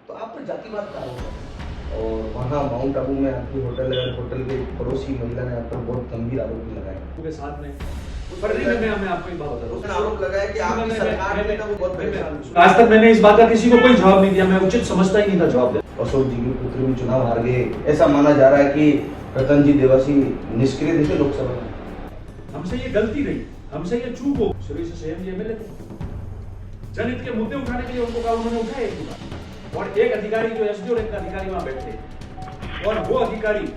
तो आप पर जातिवाद का आरोप है और वहाँ माउंट आबू में आपकी होटल के पड़ोसी महिला ने आप पर बहुत गंभीर आरोप भी लगाए के साथ में पर नहीं मैं आपको एक बात बता रहा उसने आरोप लगाया कि आपकी सरकार ने तब बहुत परेशान हूँ। आज तक मैंने इस बात का किसी को कोई जवाब नहीं दिया, मैं उचित समझता ही नहीं था जवाब दे। अशोक जी के पुत्र भी चुनाव हार गए, ऐसा माना जा रहा है कि रतन जी देवासी निष्क्रिय थे लोकसभा में। हमसे ये गलती रही, हमसे ये चूक हो। शुरू से स्वयं जी एमएलए थे, जनहित के मुद्दे उठाने के लिए उनको कहा, उन्होंने उठाए एक बार। और एक अधिकारी जो एसडीओ रैंक का अधिकारी वहां बैठे और वो अधिकारी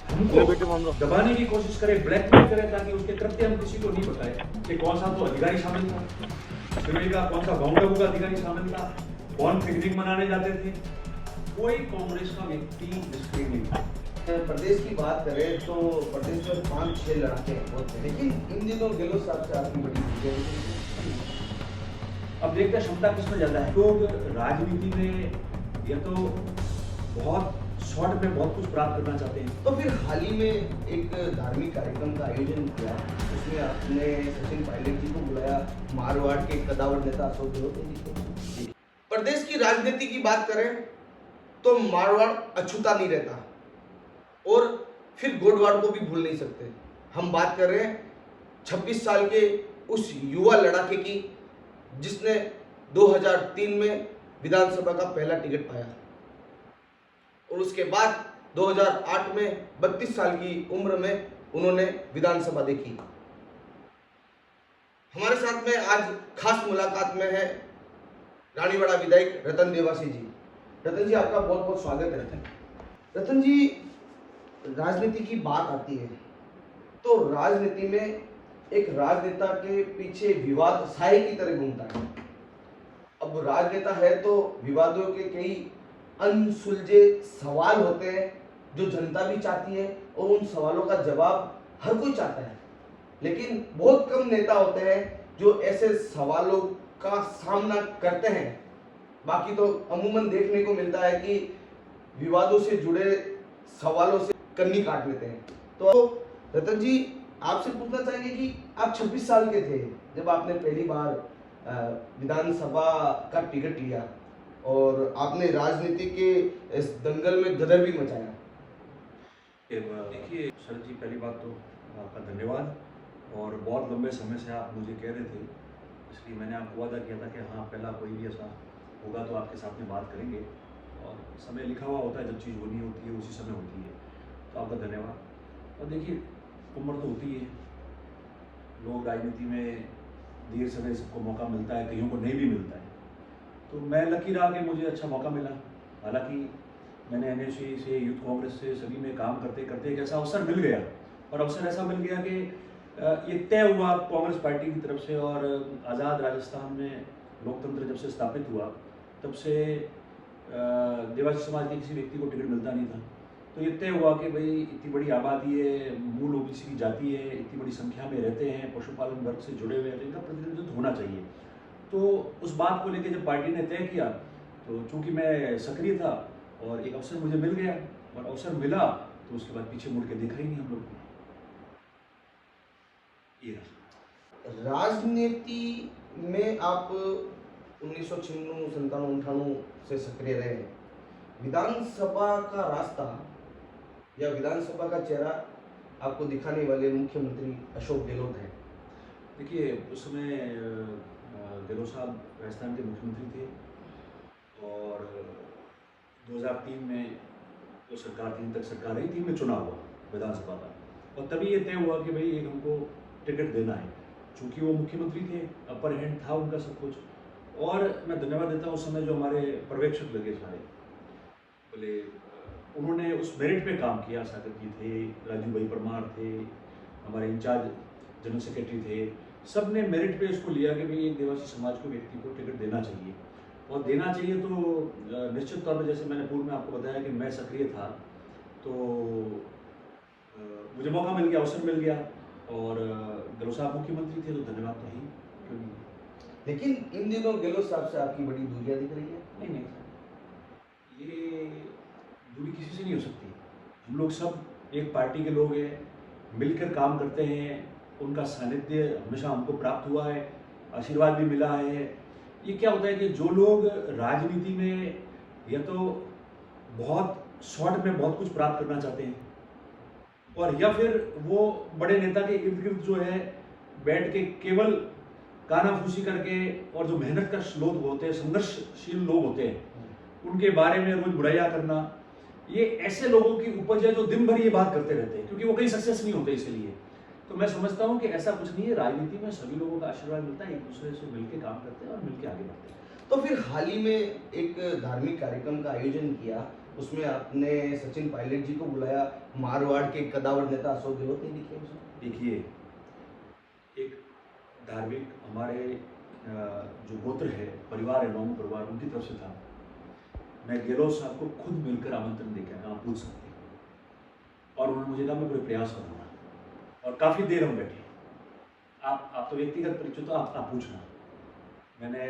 हमको दबाने की कोशिश करे, ब्लैकमेल करे ताकि उसके कृत्य हम किसी को नहीं बताए कि कौन सा तो अधिकारी शामिल था, सिविल का कौन सा माउंट आबू का अधिकारी शामिल था, कौन पिकनिक मनाने जाते थे। कोई कांग्रेस का व्यक्ति निष्क्रिय नहीं था। प्रदेश की बात करें तो प्रदेश में 5-6 लड़ाके बहुत थे, लेकिन इन दिनों गहलोत साहब से आपकी बड़ी अब देखते हैं क्षमता किसमें ज्यादा है। लोग राजनीति में ये तो बहुत शॉर्ट में बहुत कुछ प्राप्त करना चाहते हैं। तो फिर हाल ही में एक धार्मिक कार्यक्रम का आयोजन किया, उसमें आपने सचिन पायलट जी को बुलाया, मारवाड़ के कदावर नेता अशोक गहलोत जी को। प्रदेश की राजनीति की बात करें तो मारवाड़ अछूता नहीं रहता और फिर गोडवाड़ को भी भूल नहीं सकते। हम बात कर रहे हैं 26 साल के उस युवा लड़ाके की जिसने 2003 में विधानसभा का पहला टिकट पाया और उसके बाद 2008 में 32 साल की उम्र में उन्होंने विधानसभा देखी। हमारे साथ में आज खास मुलाकात में है रानीवाड़ा विधायक रतन देवासी जी। रतन जी, आपका बहुत बहुत स्वागत है। रतन जी, राजनीति की बात आती है तो राजनीति में एक राजनेता के पीछे विवाद साए की तरह घूमता है। अब राजनेता है तो विवादों के कई अनसुलझे सवाल होते हैं जो जनता भी चाहती है और उन सवालों का जवाब हर कोई चाहता है, लेकिन बहुत कम नेता होते हैं जो ऐसे सवालों का सामना करते हैं। बाकी तो अमूमन देखने को मिलता है कि विवादों से जुड़े सवालों से कन्नी काट लेते हैं। तो रतन जी, आपसे पूछना चाहेंगे कि आप 26 साल के थे जब आपने पहली बार विधानसभा का टिकट लिया और आपने राजनीति के इस दंगल में गदर भी मचाया। देखिए सर जी, पहली बात तो आपका धन्यवाद और बहुत लंबे समय से आप मुझे कह रहे थे, इसलिए मैंने आपको वादा किया था कि हाँ पहला कोई भी ऐसा होगा तो आपके साथ में बात करेंगे और समय लिखा हुआ होता है, जब चीज़ होनी होती है उसी समय होती है। तो आपका धन्यवाद। और देखिए उम्र तो होती है, लोग राजनीति में देर समय सबको मौका मिलता है, कईयों को नहीं भी मिलता है। तो मैं लकी रहा कि मुझे अच्छा मौका मिला। हालांकि मैंने एनएसयू से, यूथ कांग्रेस से, सभी में काम करते करते एक ऐसा अवसर मिल गया और अवसर ऐसा मिल गया कि ये तय हुआ कांग्रेस पार्टी की तरफ से और आज़ाद राजस्थान में लोकतंत्र जब से स्थापित हुआ तब से देवासी समाज के किसी व्यक्ति को टिकट मिलता नहीं था। तो ये तय हुआ कि भाई इतनी बड़ी आबादी है, मूल ओबीसी की जाति है, इतनी बड़ी संख्या में रहते हैं, पशुपालन वर्ग से जुड़े हुए हैं, तो इनका प्रतिनिधित्व होना चाहिए। तो उस बात को लेकर जब पार्टी ने तय किया तो चूंकि मैं सक्रिय था और एक अवसर मुझे मिल गया और अवसर मिला तो उसके बाद पीछे मुड़ के देखा ही नहीं हम लोग ने। राजनीति में आप 1996, 97, 98 से सक्रिय रहे हैं। विधानसभा का रास्ता या विधानसभा का चेहरा आपको दिखाने वाले मुख्यमंत्री अशोक गहलोत हैं। देखिए उस समय गहलोत साहब राजस्थान के मुख्यमंत्री थे और 2003 में तो सरकार 3 तक सरकार रही, 3 में चुनाव हुआ विधानसभा का और तभी ये तय हुआ कि भाई एक हमको टिकट देना है। चूँकि वो मुख्यमंत्री थे, अपर हैंड था उनका सब कुछ। और मैं धन्यवाद देता हूँ उस समय जो हमारे पर्यवेक्षक लगे सारे, बोले उन्होंने उस मेरिट पे काम किया। सागर जी थे, राजू भाई परमार थे, हमारे इंचार्ज जनरल सेक्रेटरी थे, सब ने मेरिट पे इसको लिया कि भाई एक देवासी समाज को व्यक्ति को टिकट देना चाहिए और देना चाहिए। तो निश्चित तौर पर जैसे मैंने पूर्व में आपको बताया कि मैं सक्रिय था तो मुझे मौका मिल गया, अवसर मिल गया और गहलोत साहब मुख्यमंत्री थे तो धन्यवाद तो ही क्यों नहीं। लेकिन इन दिनों गहलोत साहब से आपकी बड़ी दूरियां दिख रही है। नहीं, ये दूरी किसी से नहीं हो सकती। हम लोग सब एक पार्टी के लोग हैं, मिलकर काम करते हैं, उनका सानिध्य हमेशा हमको प्राप्त हुआ है, आशीर्वाद भी मिला है। ये क्या होता है कि जो लोग राजनीति में या तो बहुत शॉर्ट में बहुत कुछ प्राप्त करना चाहते हैं, और या फिर वो बड़े नेता के इर्द गिर्द जो है बैठ के केवल कानाफूसी करके, और जो मेहनत का लोग होते हैं, संघर्षशील लोग होते हैं, उनके बारे में रोज बुराइयां करना, ये ऐसे लोगों की उपज है जो दिन भर ये बात करते रहते हैं, क्योंकि वो कहीं सक्सेस नहीं होते इसलिए। तो मैं समझता हूँ कि ऐसा कुछ नहीं है, राजनीति में सभी लोगों का आशीर्वाद मिलता है, एक दूसरे से मिलकर काम करते हैं और मिलकर आगे बढ़ते हैं। तो फिर हाल ही में एक धार्मिक कार्यक्रम का आयोजन किया, उसमें आपने सचिन पायलट जी को बुलाया, मारवाड़ के कदावर नेता अशोक गहलोत ने लिखे उसमें। देखिए, एक धार्मिक हमारे जो गोत्र है, परिवार है, नौम परिवार, उनकी तरफ से था। मैं गहलोत साहब को खुद मिलकर आमंत्रण देकर आप पूछ सकते हैं, और उन्होंने मुझे कहा मैं पूरे प्रयास करूँगा, और काफ़ी देर हम बैठे। आप तो व्यक्तिगत परिचय तो आप पूछना। मैंने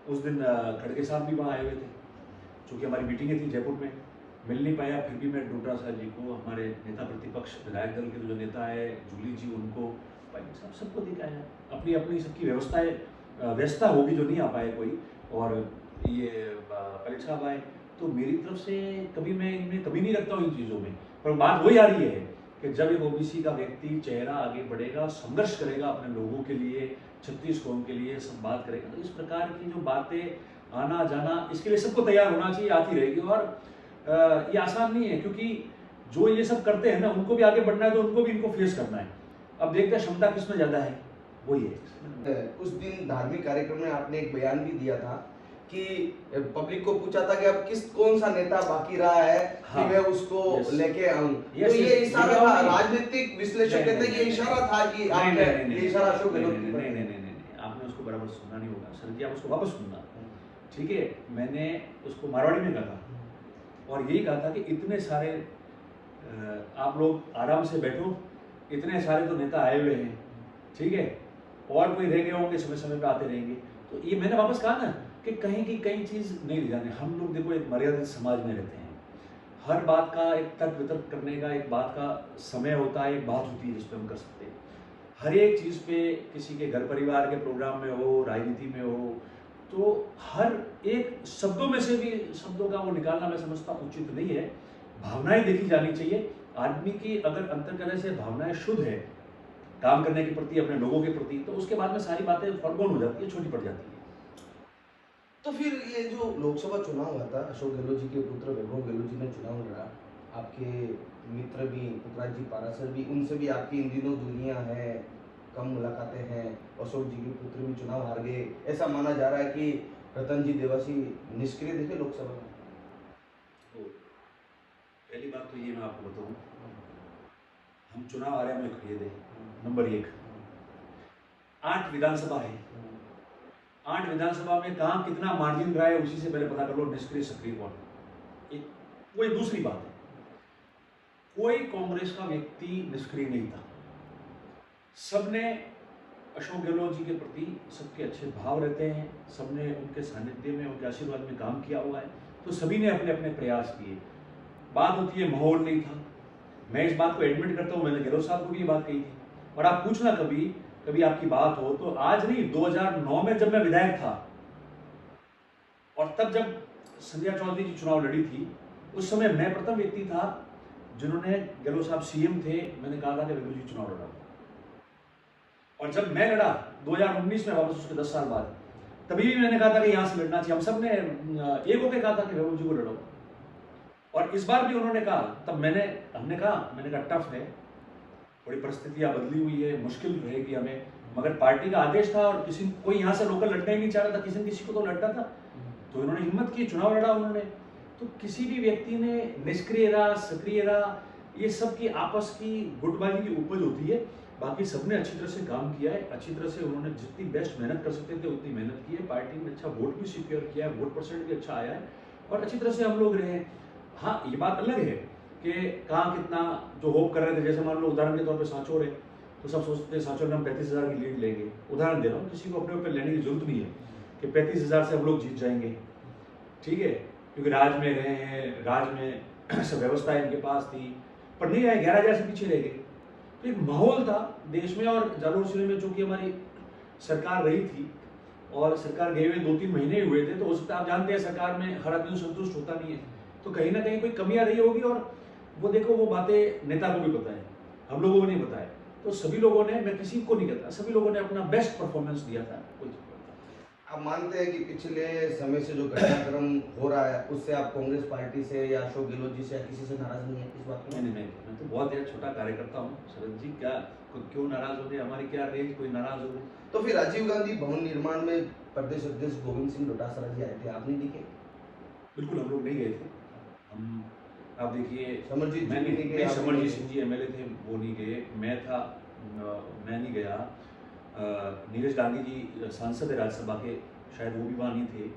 उस दिन खड़गे साहब भी वहाँ आए हुए थे, चूँकि हमारी मीटिंगें थी जयपुर में, मिल नहीं पाया, फिर भी मैं डोगरा साहब जी को, हमारे नेता प्रतिपक्ष विधायक दल के जो नेता है जूली जी, उनको, पायलट साहब, सबको देख आया। अपनी अपनी सबकी व्यवस्था होगी जो नहीं आ पाए कोई, और ये पायलट साहब आए। तो मेरी तरफ से कभी मैं इनमें कभी नहीं रखता हूँ इन चीज़ों में, पर बात वही आ रही है कि जब एक ओबीसी का व्यक्ति चेहरा आगे बढ़ेगा, संघर्ष करेगा अपने लोगों के लिए, छत्तीस कौम के लिए, सब बात करेगा, तो इस प्रकार की जो बातें आना जाना, इसके लिए सबको तैयार होना चाहिए, आती रहेगी। और ये आसान नहीं है, क्योंकि जो ये सब करते हैं ना, उनको भी आगे बढ़ना है, तो उनको भी इनको फेस करना है। अब देखते हैं क्षमता किसमें ज़्यादा है, वही है। उस दिन धार्मिक कार्यक्रम में आपने एक बयान भी दिया था कि पब्लिक को पूछा था कि अब कौन सा नेता बाकी रहा है हाँ, कि मैं उसको लेके आऊं, यस, तो ये यस, इशारा ये था, नहीं। राजनीतिक विश्लेषक कहते हैं ये इशारा था कि आपने ये इशारा अशोक गहलोत की तरफ। नहीं, आपने उसको बराबर सुनना नहीं होगा सर जी, आप उसको वापस सुनना। ठीक है, मैंने उसको मारवाड़ी में कहा था, और यही कहा था कि इतने सारे आप लोग आराम से बैठो, इतने सारे तो नेता आए हुए हैं, ठीक है, और कोई रह गए होंगे, समय समय पे आते रहेंगे। तो ये मैंने वापस कहा ना कि कहीं की कहीं चीज़ नहीं ले जानी। हम लोग देखो एक मर्यादित समाज में रहते हैं, हर बात का एक तर्क वितर्क करने का एक बात का समय होता है, एक बात होती है जिस पर हम कर सकते हैं। हर एक चीज़ पे, किसी के घर परिवार के प्रोग्राम में हो, राजनीति में हो, तो हर एक शब्दों में से भी शब्दों का वो निकालना मैं समझता उचित नहीं है। भावनाएं देखी जानी चाहिए। आदमी की अगर अंतर्करण से भावनाएं शुद्ध है काम करने के प्रति, अपने लोगों के प्रति, तो उसके बाद में सारी बातें फॉरगॉन हो जाती है, छोटी पड़ जाती है। तो फिर ये जो लोकसभा चुनाव हुआ था, अशोक गहलोत जी के पुत्र वैभव गहलोत जी ने चुनाव लड़ा, आपके मित्र भी पुखराज जी पारासर भी, उनसे भी आपकी इन दिनों दूरियां हैं, कम मुलाकातें हैं, अशोक जी के पुत्र भी चुनाव हार गए, ऐसा माना जा रहा है कि रतन जी देवासी निष्क्रिय दिखे लोकसभा में। तो पहली बात तो ये मैं आपको बताऊं, हम चुनाव हारे में खेद है। नंबर 1, 8 विधानसभा है, 8 विधानसभा में कहाँ कितना मार्जिन रहा है उसी से पहले पता कर लो, निष्क्रिय सक्रिय कौन। एक वो एक दूसरी बात है, कोई कांग्रेस का व्यक्ति निष्क्रिय नहीं था, सबने अशोक गहलोत जी के प्रति सबके अच्छे भाव रहते हैं, सबने उनके सानिध्य में, उनके आशीर्वाद में काम किया हुआ है, तो सभी ने अपने अपने प्रयास किए। बात होती है माहौल नहीं था, मैं इस बात को एडमिट करता हूँ, मैंने गहलोत साहब को भी ये बात कही थी। और आप पूछना कभी आपकी बात हो तो, आज नहीं, 2009 में जब मैं विधायक था, और तब जब संध्या चौधरी जी चुनाव लड़ी थी, उस समय मैं प्रथम व्यक्ति था जिन्होंने, गहलोत साहब सीएम थे, मैंने कहा था कि वैभव जी चुनाव लड़ा। और जब मैं लड़ा 2019 में वापस, उसके 10 साल बाद, तभी भी मैंने कहा था कि यहाँ से लड़ना चाहिए, हम सब ने एक होकर कहा था कि वैभव जी को लड़ो। और इस बार भी उन्होंने कहा, तब हमने कहा टफ है, थोड़ी परिस्थितियां बदली हुई है, मुश्किल रहेगी हमें, मगर पार्टी का आदेश था, और कोई यहाँ से लोकल लड़ना ही नहीं चाह रहा था, किसी न किसी को तो लड़ना था, तो इन्होंने हिम्मत की, चुनाव लड़ा उन्होंने। तो किसी भी व्यक्ति ने निष्क्रिय रहा, सक्रिय रहा, ये सब की आपस की गुटबाजी की उपज होती है। बाकी सबने अच्छी तरह से काम किया है, अच्छी तरह से उन्होंने जितनी बेस्ट मेहनत कर सकते थे उतनी मेहनत की है, पार्टी ने अच्छा वोट भी सिक्योर किया है, वोट परसेंट भी अच्छा आया है, और अच्छी तरह से हम लोग रहे। हाँ, ये बात अलग है कि कहाँ कितना जो होप कर रहे थे, जैसे मान लो उदाहरण के तौर पे सांचौर है, तो सब सोचते हैं सांचौर में हम 35,000 की लीड लेंगे। उदाहरण दे रहा हूँ, किसी को अपने ऊपर लेने की जरूरत नहीं है कि 35,000 से हम लोग जीत जाएंगे, ठीक है, क्योंकि राज में रहे हैं, राज में सब व्यवस्था इनके पास थी, पर नहीं आए, 11,000 से पीछे रह गए। तो एक माहौल था देश में और जालौर जिले में, जो कि हमारी सरकार रही थी, और सरकार गए हुए 2-3 महीने ही हुए थे, तो हो सकता है आप जानते हैं सरकार में हर आदमी संतुष्ट होता नहीं है, तो कहीं ना कहीं कोई कमियां रही होगी। और वो देखो, वो बातें नेता को भी पता है, हम लोगों को नहीं पता है। तो सभी लोगों ने, मैं किसी को नहीं कहता, सभी लोगों ने अपना बेस्ट परफॉर्मेंस दिया था। कोई आप मानते हैं कि पिछले समय से जो घटनाक्रम हो रहा है उससे आप कांग्रेस पार्टी से या अशोक गहलोत जी से या किसी से नाराज नहीं है इस बात में? नहीं, मैं तो बहुत यार छोटा कार्यकर्ता हूँ शरद जी, क्या क्यों नाराज हो गए, हमारी क्या रेंज कोई नाराज हो गए? तो फिर राजीव गांधी भवन निर्माण में प्रदेश अध्यक्ष गोविंद सिंह डोटासरा जी आए थे, आप नहीं दिखे? बिल्कुल हम लोग नहीं गए थे। हम, आप देखिए, समरजीत जी मैं भी नहीं गए, आप भी समरजीत नहीं सिंह जी एमएलए थे, वो नहीं गए, मैं था, मैं नहीं गया। नीरज गांधी जी सांसद है राज्यसभा के, शायद वो भी वहाँ नहीं थे।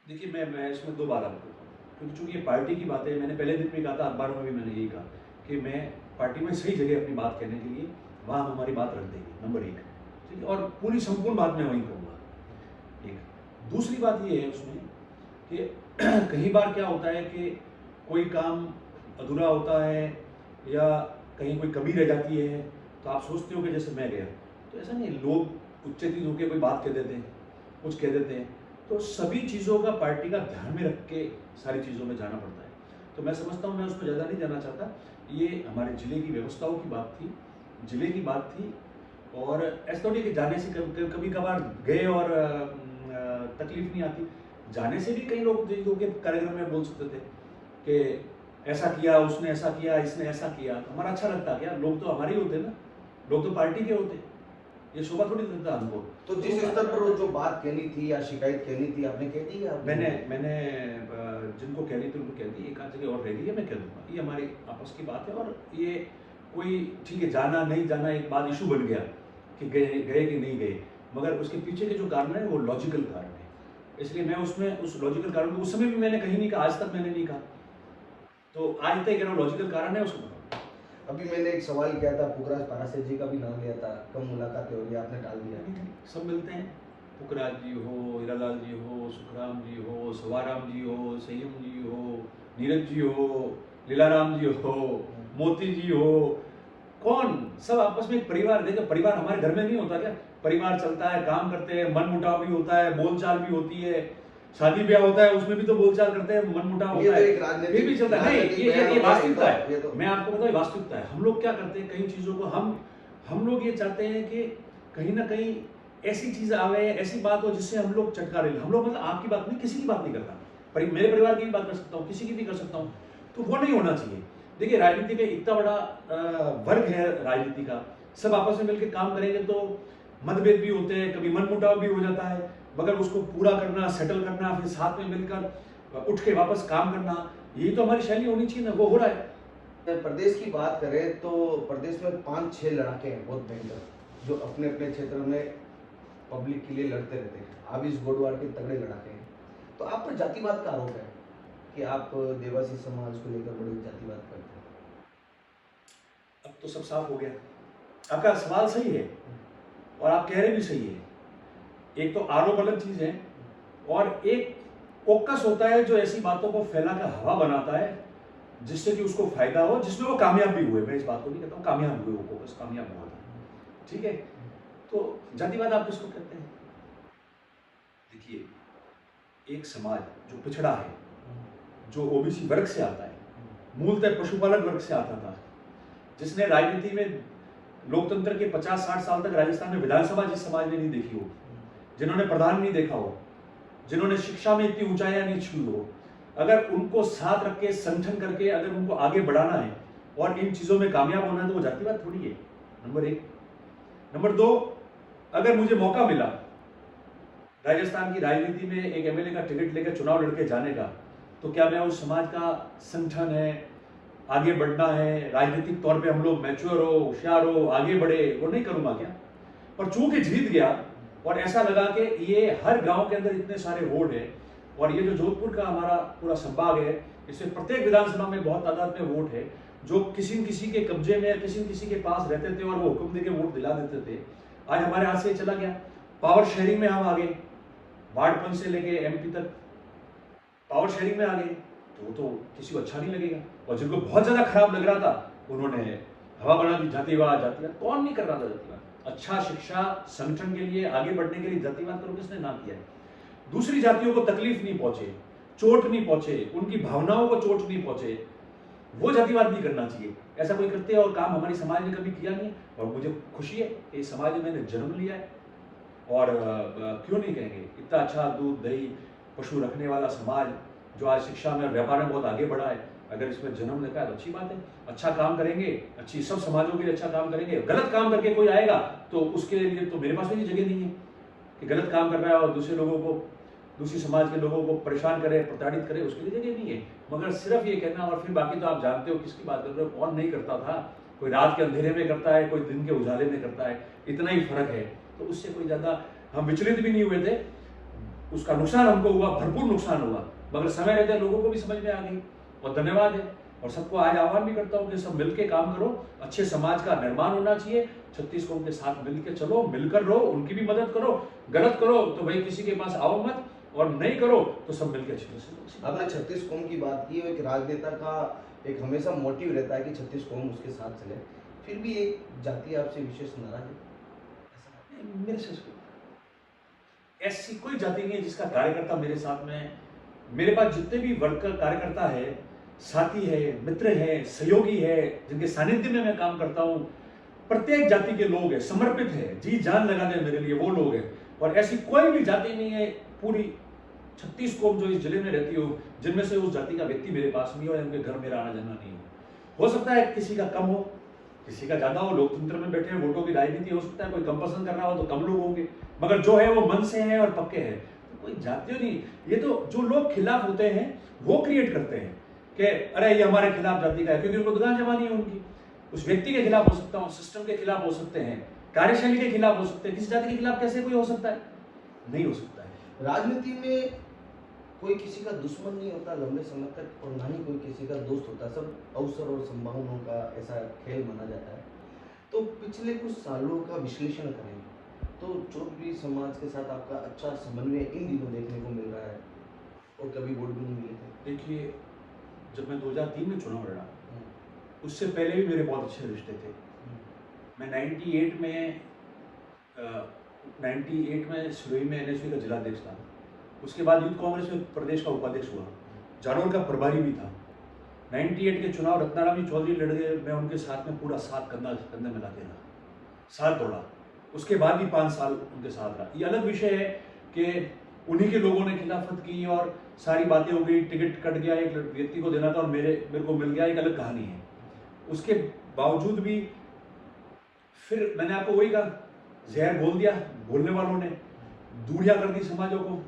देखिए, मैं इसमें 2 बात आपको बताऊँ, क्योंकि चूंकि ये पार्टी की बात है, मैंने पहले दिन भी कहा था, अखबारों में भी मैंने यही कहा कि मैं पार्टी में सही जगह अपनी बात कहने के लिए, वहाँ हम हमारी बात रख देंगे, नंबर 1, ठीक है, और पूरी संपूर्ण बात मैं वहीं कहूँगा। एक दूसरी बात ये है उसमें कि कई बार क्या होता है कि कोई काम अधूरा होता है या कहीं कोई कमी रह जाती है, तो आप सोचते हो कि जैसे मैं गया, तो ऐसा नहीं, लोग उच्चतित होकर कोई बात कह देते हैं, कुछ कह देते हैं, तो सभी चीज़ों का पार्टी का ध्यान में रख के सारी चीज़ों में जाना पड़ता है। तो मैं समझता हूँ, मैं उसमें ज़्यादा नहीं जाना चाहता, ये हमारे ज़िले की व्यवस्थाओं की बात थी, ज़िले की बात थी। और ऐसा नहीं कि जाने से कभी कभार गए और तकलीफ नहीं आती, जाने से भी कई लोग के कार्यक्रम में बोल सकते थे कि ऐसा किया, उसने ऐसा किया, इसने ऐसा किया, तो हमारा अच्छा लगता क्या? लोग तो हमारे ही होते ना, लोग तो पार्टी के होते, ये शोभा थोड़ी देता हमको। तो जिस स्तर पर वो जो बात कहनी थी या शिकायत कहनी थी आपने कह दी? मैंने जिनको कहनी थी उनको कह दी, एक आध जगह और रह गई है, मैं कह दूंगा, ये हमारी आपस की बात है। और ये कोई, ठीक है, जाना नहीं जाना एक बात इशू बन गया कि गए कि नहीं गए, मगर उसके पीछे के जो कारण है वो लॉजिकल कारण है, इसलिए मैं उसमें उस लॉजिकल कारण को उस समय भी मैंने कहीं नहीं कहा, आज तक मैंने नहीं कहा, तो आज तक कह रहा हूँ लॉजिकल कारण है उसको बताओ। अभी मैंने एक सवाल किया था, पुखराज पाराशर जी का भी नाम लिया था, कब मुलाकात हो रही है, आपने टाल दिया। सब मिलते हैं, पुखराज जी हो, हीरालाल जी हो, सुखराम जी हो, सवाराम जी हो, संयम जी हो, नीरज जी हो, लीलाराम जी हो, मोती जी हो, कौन, सब आपस में एक परिवार। देखो, परिवार हमारे घर में नहीं होता क्या? परिवार चलता है, काम करते हैं, मन मुटाव भी होता है, बोलचाल भी होती है, शादी ब्याह होता है उसमें भी तो बोलचाल करते हैं, मन मुटाव होता है, फिर भी चलता है। नहीं, ये वास्तविकता है, मैं आपको बताऊं, वास्तविकता है। हम लोग क्या करते हैं, कई चीजों को हम लोग ये चाहते हैं कि कहीं ना कहीं ऐसी चीज आवे, ऐसी बात हो जिससे हम लोग चटकारे लें। हम लोग, मतलब आपकी बात नहीं, किसी की बात नहीं करता, मेरे परिवार की भी बात कर सकता हूँ, किसी की भी कर सकता हूँ, तो वो नहीं होना चाहिए। देखिए, राजनीति में इतना बड़ा वर्ग है राजनीति का, सब आपस में मिलकर काम करेंगे तो मतभेद भी होते हैं, कभी मनमुटाव भी हो जाता है, मगर उसको पूरा करना, सेटल करना, फिर साथ में मिलकर उठ के वापस काम करना, यही तो हमारी शैली होनी चाहिए ना, वो हो रहा है। प्रदेश की बात करें तो प्रदेश में 5-6 लड़ाके हैं बहुत भयंकर, जो अपने अपने क्षेत्र में पब्लिक के लिए लड़ते रहते हैं। आप इस गोडवार के तगड़े लड़ाके हैं, तो आप पर जातिवाद का आरोप है कि आप देवासी समाज को लेकर बड़ी जातिवाद करते हैं। अब तो सब साफ हो गया, आपका सवाल सही है और आप कह रहे भी सही है। एक तो आरोप अलग चीज है, और एक कोकस होता है जो ऐसी बातों को फैलाकर हवा बनाता है जिससे कि उसको फायदा हो, जिसमें वो कामयाब भी हुए। मैं इस बात को नहीं कहता हूँ, कामयाब हुए, वो कोकस कामयाब हुआ था, ठीक है। तो जातिवाद आप किसको कहते हैं? देखिए, एक समाज जो पिछड़ा है, जो ओबीसी वर्ग से आता है, मूलतः पशुपालन वर्ग से आता था, जिसने राजनीति में, लोकतंत्र के 50-60 साल तक राजस्थान में विधानसभा जिस समाज ने नहीं देखी हो, जिन्होंने प्रधान नहीं देखा हो, जिन्होंने शिक्षा में इतनी ऊंचाइयां नहीं छुई हो, अगर उनको साथ रख के, संगठन करके अगर उनको आगे बढ़ाना है और इन चीजों में कामयाब होना है, तो वो जातिवाद थोड़ी है, नंबर 1। नंबर 2, अगर मुझे मौका मिला राजस्थान की राजनीति में एक एमएलए का टिकट लेकर चुनाव लड़के जाने का, तो क्या मैं उस समाज का संगठन है, आगे बढ़ना है, राजनीतिक तौर पे हम लोग मैच्योर हो, होशियार हो, आगे बढ़े, वो नहीं करूंगा क्या? पर चूंकि जीत गया और ऐसा लगा कि ये हर गांव के अंदर इतने सारे वोट है, और ये जो जोधपुर का हमारा पूरा संभाग है, इसमें प्रत्येक विधानसभा में बहुत तादाद में वोट है, जो किसी न किसी के कब्जे में, किसी न किसी के पास रहते थे और वो हुक्म देके वोट दिला देते थे। आज हमारे हाथ से चला गया, पावर शेयरिंग में हम आ गए, वार्ड से लेके एमपी तक पावर शेयरिंग में आ गए, तो वो तो किसी को अच्छा नहीं लगेगा। और जिनको बहुत ज्यादा खराब लग रहा था, उन्होंने हवा बना दी, जातिवाद। जातिवाद कौन नहीं कर रहा था जातिवाद? अच्छा शिक्षा संगठन के लिए आगे बढ़ने के लिए जातिवाद करो, किसने ना किया है? दूसरी जातियों को तकलीफ नहीं पहुंचे, चोट नहीं पहुंचे, उनकी भावनाओं को चोट नहीं पहुंचे, वो जातिवाद नहीं करना चाहिए। ऐसा कोई करते और काम हमारी समाज ने कभी किया नहीं, और मुझे खुशी है कि इस समाज में मैंने जन्म लिया है। और क्यों नहीं कहेंगे, इतना अच्छा दूध दही पशु रखने वाला समाज जो आज शिक्षा में व्यापार में बहुत आगे बढ़ा है, अगर इसमें जन्म लेता है तो अच्छी बात है। अच्छा काम करेंगे, अच्छी सब समाजों के लिए अच्छा काम करेंगे। गलत काम करके कोई आएगा तो उसके लिए तो मेरे पास भी जगह नहीं है कि गलत काम कर रहा है और दूसरे लोगों को, दूसरी समाज के लोगों को परेशान करे, प्रताड़ित करे, उसके लिए जगह नहीं है। मगर सिर्फ ये कहना, और फिर बाकी तो आप जानते हो किसकी बात कर रहे हो, कौन नहीं करता था। कोई रात के अंधेरे में करता है, कोई दिन के उजाले में करता है, इतना ही फर्क है। तो उससे कोई ज़्यादा हम विचलित भी नहीं हुए थे। उसका नुकसान हमको हुआ, भरपूर नुकसान हुआ, मगर समय रहते लोगों को भी समझ में आ गई, और धन्यवाद है। और सबको आज आह्वान भी करता हूँ कि सब मिलकर काम करो, अच्छे समाज का निर्माण होना चाहिए। छत्तीस कौम के साथ मिलकर चलो, मिलकर रहो, उनकी भी मदद करो। गलत करो तो भाई किसी के पास आओ मत, और नहीं करो तो सब मिलकर अच्छे से। आपने 36 कौम की बात की, एक राजनेता का एक हमेशा मोटिव रहता है कि 36 कौम उसके साथ चले, फिर भी एक जाति आपसे विशेष नाराज है? मेरे से ऐसी कोई जाति नहीं है जिसका कार्यकर्ता मेरे साथ में। मेरे पास जितने भी वर्कर कार्यकर्ता है, साथी है, मित्र है, सहयोगी है, जिनके सानिध्य में मैं काम करता हूँ, प्रत्येक जाति के लोग हैं, समर्पित है, जी जान लगा दे मेरे लिए, वो लोग हैं। और ऐसी कोई भी जाति नहीं है पूरी 36 कौम जो इस जिले में रहती हो जिनमें से उस जाति का व्यक्ति मेरे पास नहीं हो या उनके घर मेरा आना जाना नहीं हो सकता है किसी का कम हो, किसी का ज्यादा हो। लोकतंत्र में बैठे हैं, वोटों की राजनीति हो सकता है, कोई कम पसंद कर रहा हो तो कम लोग होंगे, मगर जो है वो मन से है और पक्के हैं। तो कोई जातियों नहीं, ये तो जो लोग खिलाफ होते हैं वो क्रिएट करते हैं कि अरे ये हमारे खिलाफ जाति का है, क्योंकि उनको दुकान जमा नहीं है उनकी। उस व्यक्ति के खिलाफ हो सकता हूँ, सिस्टम के खिलाफ हो सकते हैं, कार्यशैली के खिलाफ हो सकते हैं, किसी जाति के खिलाफ कैसे कोई हो सकता है? नहीं हो सकता है। राजनीति में कोई किसी का दुश्मन नहीं होता लंबे समय तक, और ना ही कोई किसी का दोस्त होता, सब अवसर और संभावनाओं का ऐसा खेल माना जाता है। तो पिछले कुछ सालों का विश्लेषण करें तो चौधरी समाज के साथ आपका अच्छा समन्वय इन दिनों देखने को मिल रहा है, और कभी वोट भी नहीं मिले थे। देखिए, जब मैं 2003 में चुनाव लड़ा, उससे पहले भी मेरे बहुत अच्छे रिश्ते थे। मैं 98 में सिरोही में एनएसयू का जिलाध्यक्ष था। उसके बाद यूथ कांग्रेस में प्रदेश का उपाध्यक्ष हुआ, जालोर का प्रभारी भी था। 98 के चुनाव रत्नाराम जी चौधरी लड़ गए, मैं उनके साथ में पूरा साथ कंधा कंधे मिला के रहा, साथ दौड़ा। उसके बाद भी 5 साल उनके साथ रहा। ये अलग विषय है कि उन्हीं के लोगों ने खिलाफत की और सारी बातें हो गई, टिकट कट गया, एक व्यक्ति को देना था और मेरे को मिल गया, एक अलग कहानी है। उसके बावजूद भी फिर मैंने आपको वही कहा, जहर घोल दिया बोलने वालों ने, दूरियां कर दी समाजों को।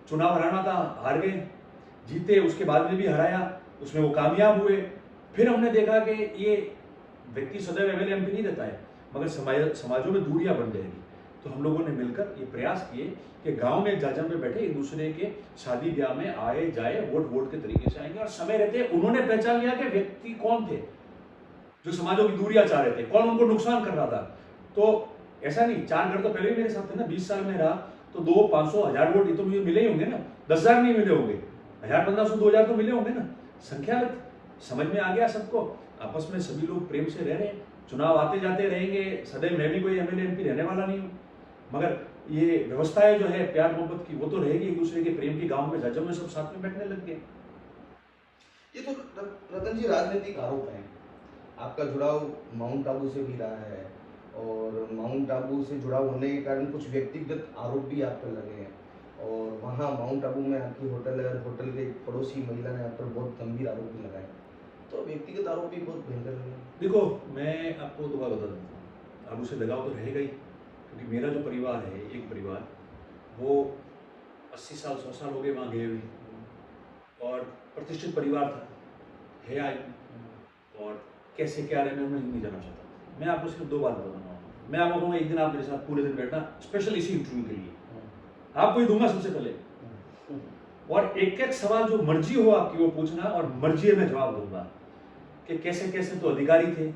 चुनाव हराना था, हार गए, जीते, उसके बाद में भी हराया, उसमें वो कामयाब हुए। फिर हमने देखा कि ये व्यक्ति सदैव एमएलए एमपी नहीं रहता है, मगर समाजों में दूरियां बन जाएगी। तो हम लोगों ने मिलकर ये प्रयास किए कि गांव में जाजम में बैठे एक दूसरे के शादी ब्याह में आए जाए, वोट के तरीके से आएंगे। और समय रहते उन्होंने पहचान लिया कि व्यक्ति कौन थे जो समाजों की दूरियां चाह रहे थे, कौन उनको नुकसान कर रहा था। तो ऐसा नहीं, 4 घर तो पहले भी मेरे साथ थे ना, 20 साल में रहा, तो 200, 500, 1000 वोट ये तो मुझे मिले ही होंगे ना, 10,000 नहीं मिले होंगे, 1000, 1500, 2000 तो मिले होंगे ना। संख्या समझ में आ गया सबको, आपस में सभी लोग प्रेम से रह रहे हैं। चुनाव आते जाते रहेंगे, सदैव मैं भी कोई एमएलए एमपी रहने वाला नहीं हूँ, मगर ये व्यवस्थाएं जो है प्यार मोहब्बत की वो तो रहेगी, एक दूसरे के प्रेम की। गाँव में जाजम में सब साथ में बैठने लग गए। ये तो रतन जी राजनीतिक आरोप है, आपका जुड़ाव माउंट आबू से भी रहा है, और माउंट आबू से जुड़ाव होने के कारण कुछ व्यक्तिगत आरोप भी आप पर लगे हैं, और वहाँ माउंट आबू में आपकी होटल है, होटल के एक पड़ोसी महिला ने आप पर बहुत गंभीर आरोप भी लगाए, तो व्यक्तिगत आरोप भी बहुत भयंकर लगे। देखो, मैं आपको दो बात बता देता हूँ, आबू से लगाव तो रहेगा ही, क्योंकि मेरा जो परिवार है, एक परिवार, वो 80 साल 100 साल हो गए वहाँ गए हुए, और प्रतिष्ठित परिवार था, है आज, और कैसे क्या रहे मैं नहीं जाना चाहता। मैं आपको सिर्फ 2 बात बताऊंगा। मैं आपको कहूँगा एक दिन आप मेरे साथ पूरे दिन बैठना, स्पेशल इसी इंटरव्यू के लिए, आपको ही दूंगा सबसे पहले, और एक एक सवाल जो मर्जी हो आपकी वो पूछना, और मर्जी मैं जवाब दूंगा कि कैसे कैसे तो अधिकारी थे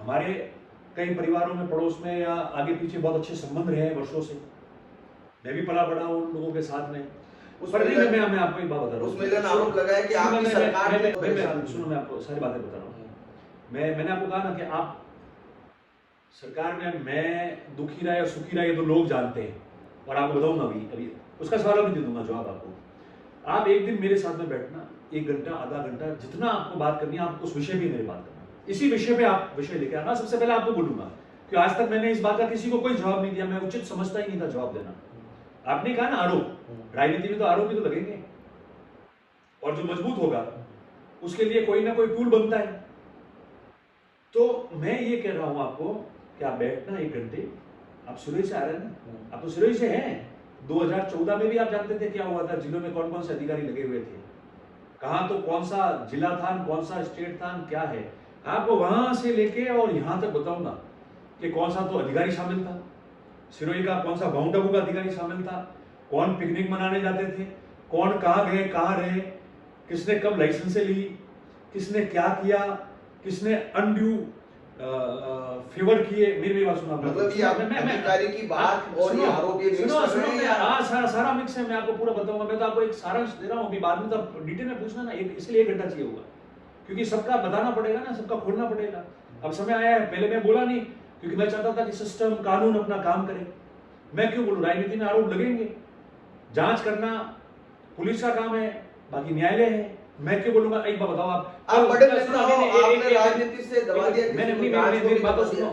हमारे, कई परिवारों में पड़ोस में या आगे पीछे बहुत अच्छे संबंध रहे हैं वर्षों से, मैं भी पला बड़ा हूँ उन लोगों के साथ में। उस पर महिला नहीं, मैं आपको एक बात बता रहा हूँ, उस महिला ने आरोप लगाया कि आपकी सरकार सुनो, मैं आपको सारी बातें बता रहा हूँ। मैंने आपको कहा ना कि आप सरकार में मैं दुखी रहा या सुखी रहा ये तो लोग जानते हैं, और आपको बताऊंगा अभी उसका सवाल भी दे दूंगा जवाब आपको। आप एक दिन मेरे साथ में बैठना, 1 घंटा आधा घंटा जितना आपको बात करनी है, आप उस विषय भी मेरी बात करना, इसी विषय पे आप विषय लेके आना। सबसे पहले आपको बोलूंगा कि आज तक मैंने इस बात का किसी को कोई जवाब नहीं दिया, मैं उचित समझता ही नहीं था जवाब देना। आपने कहा ना आरोप, राजनीति में तो आरोप भी तो लगेंगे, और जो मजबूत होगा उसके लिए कोई ना कोई टूल बनता है। तो मैं ये कह रहा हूं आपको कि आप बैठना 1 घंटे, आप सिरोही से आ रहे हैं ना, आप तो सिरोही से हैं। 2014 में भी आप जानते थे क्या हुआ था, जिलों में कौन कौन से अधिकारी लगे हुए थे, कहां तो कौन सा जिला था, कौन सा स्टेट था, क्या है। आपको वहां से लेके और यहां तक बताऊंगा कि कौन सा तो अधिकारी शामिल था, सिरोही का कौन सा माउंट आबू का अधिकारी शामिल था, कौन पिकनिक मनाने जाते थे, कौन कहाँ गए कहाँ रहे, किसने कब लाइसेंस ली, किसने क्या किया, किसने अनड्यू फेवर किए। मेरी बात सुना, मतलब ये आप अधिकारी की बात और ये आरोप ये मिक्स कर रहे हैं या? सारा मिक्स है, मैं आपको पूरा बताऊंगा। मैं तो आपको एक सारांश दे रहा हूँ, अभी बाद में तो डिटेल में पूछना ना, इसलिए 1 घंटा चाहिए होगा, क्योंकि सबका बताना पड़ेगा ना, सबका खोलना पड़ेगा। अब समय आया है, पहले मैं बोला नहीं क्योंकि मैं चाहता था कि सिस्टम कानून अपना काम करे। मैं क्यों बोलूं, राजनीति में आरोप लगेंगे, जांच करना पुलिस का काम है, बाकी न्यायालय है। मैं क्यों बोलूंगा, एक बात बताओ, आप बड़े नेता हो, आपने राजनीति से दबा दिया, मैंने मेरी बात सुनो,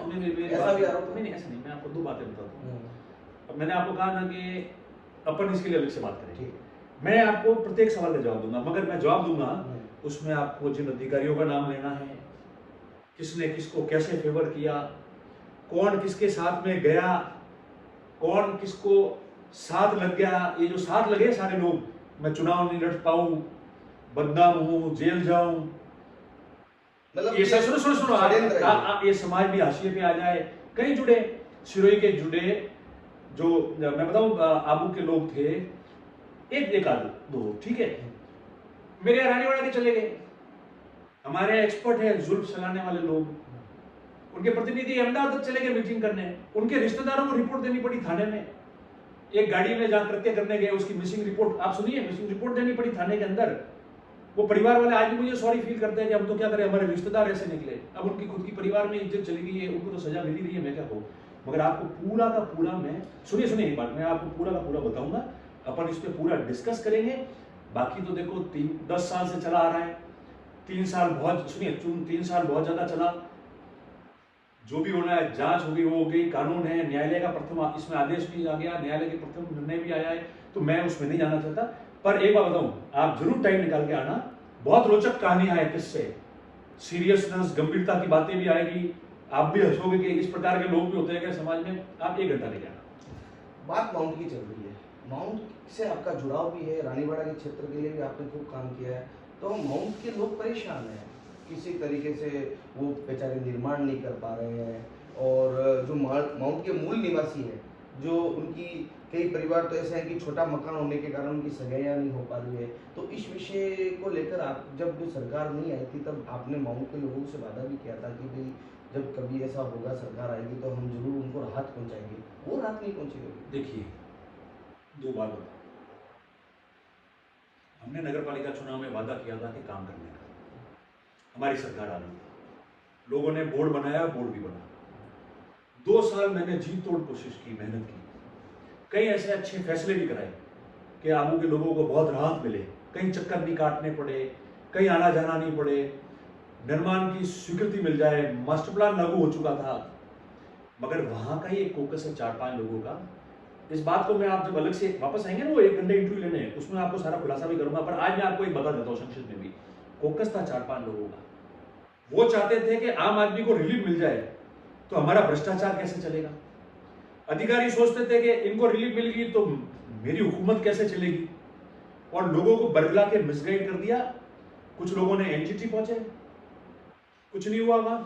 ऐसा भी आरोप नहीं ऐसा नहीं, मैं आपको 2 बातें बताता हूँ। अब मैंने आपको कहा ना कि अपन इसके लिए अलग से बात करेंगे, मैं आपको प्रत्येक सवाल का जवाब दूंगा, मगर मैं जवाब दूंगा उसमें आपको जिन अधिकारियों का नाम लेना है, किसने किसको कैसे फेवर किया, कौन किसके साथ में गया, कौन किसको साथ लग गया। ये जो साथ लगे सारे लोग, मैं चुनाव नहीं लड़ पाऊं, बदनाम हूं, जेल जाऊं, मतलब ये सुनो ये समाज भी हाशिए पे आ जाए। कई जुड़े, सिरोही के जुड़े, जो मैं बताऊं आबू के लोग थे, एक आध दो, ठीक है, मेरे यहाँ रानीवाड़ा के चले गए, हमारे एक्सपर्ट है जुल्म चलाने वाले लोग, उनके प्रतिनिधि अहमदाबाद तक चले गए मीटिंग करने, उनके रिश्तेदारों को रिपोर्ट देनी पड़ी थाने में। एक गाड़ी में जहां कृत्य करने गए उसकी मिसिंग रिपोर्ट, आप सुनिए, मिसिंग रिपोर्ट देनी पड़ी थाने के अंदर। वो परिवार वाले आज भी मुझे सॉरी फील करते हैं कि हम तो क्या करें, हमारे रिश्तेदार ऐसे निकले। अब उनकी खुद की परिवार में इज्जत चली गई है, उनको तो सजा मिली रही है, मैं क्या कहूँ। मगर आपको पूरा का पूरा, मैं सुनिए एक बात, मैं आपको पूरा का पूरा बताऊंगा, अपन इस पर पूरा डिस्कस करेंगे। बाकी तो देखो 10 साल से चला आ रहा है, 3 साल बहुत, सुनिए 3 साल बहुत ज्यादा चला, जो भी होना है जांच होगी वो हो गई, कानून है, न्यायालय का प्रथम इसमें आदेश भी आ गया, न्यायालय के प्रथम निर्णय भी आया है, तो मैं उसमें नहीं जाना चाहता। पर एक बात बताऊं, आप जरूर टाइम निकाल के आना, बहुत रोचक कहानियां है, किससे सीरियसनेस गंभीरता की बातें भी आएगी, आप भी हंसोगे कि इस प्रकार के लोग भी होते हैं क्या समाज में। आप 1 घंटा लेके आना। बात माउंट की चल रही है, माउंट से आपका जुड़ाव भी है, रानीवाड़ा के क्षेत्र के लिए भी आपने खूब काम किया है, तो माउंट के लोग परेशान हैं, किसी तरीके से वो बेचारे निर्माण नहीं कर पा रहे हैं, और जो माउंट के मूल निवासी हैं, जो उनकी कई परिवार तो ऐसे हैं कि छोटा मकान होने के कारण उनकी सगाइयाँ नहीं हो पा रही है। तो इस विषय को लेकर आप, जब सरकार नहीं आई थी तब आपने माउंट के लोगों से वादा भी किया था कि भाई जब कभी ऐसा होगा सरकार आएगी तो हम जरूर उनको राहत पहुंचाएंगे, वो राहत नहीं पहुंची। देखिए 2 बात बताओ, हमने नगर पालिका चुनाव में वादा किया था कि काम करने का, हमारी सरकार आ गई, लोगों ने बोर्ड बनाया, बोर्ड भी बना, 2 साल मैंने जी तोड़ कोशिश की, मेहनत की, कई ऐसे अच्छे फैसले भी कराए कि आबू के लोगों को बहुत राहत मिले, कहीं चक्कर नहीं काटने पड़े, कहीं आना जाना नहीं पड़े, निर्माण की स्वीकृति मिल जाए, मास्टर प्लान लागू हो चुका था। मगर वहां का ही एक फोकस है 4-5 लोगों का। इस बात को मैं, आप जब अलग से वापस आएंगे ना वो 1 घंटे इंटरव्यू लेने, उसमें आपको सारा खुलासा भी करूंगा, पर आज मैं आपको एक बता देता हूँ, संक्षिप्त में भी फोकस था 4-5 लोगों का। वो चाहते थे कि आम आदमी को रिलीफ मिल जाए, तो हमारा भ्रष्टाचार कैसे चलेगा। अधिकारी सोचते थे कि इनको रिलीफ मिल गई तो मेरी हुकूमत कैसे चलेगी, और लोगों को बरगला के मिसगाइड कर दिया। कुछ लोगों ने एनजीटी पहुंचे, कुछ नहीं हुआ वहां,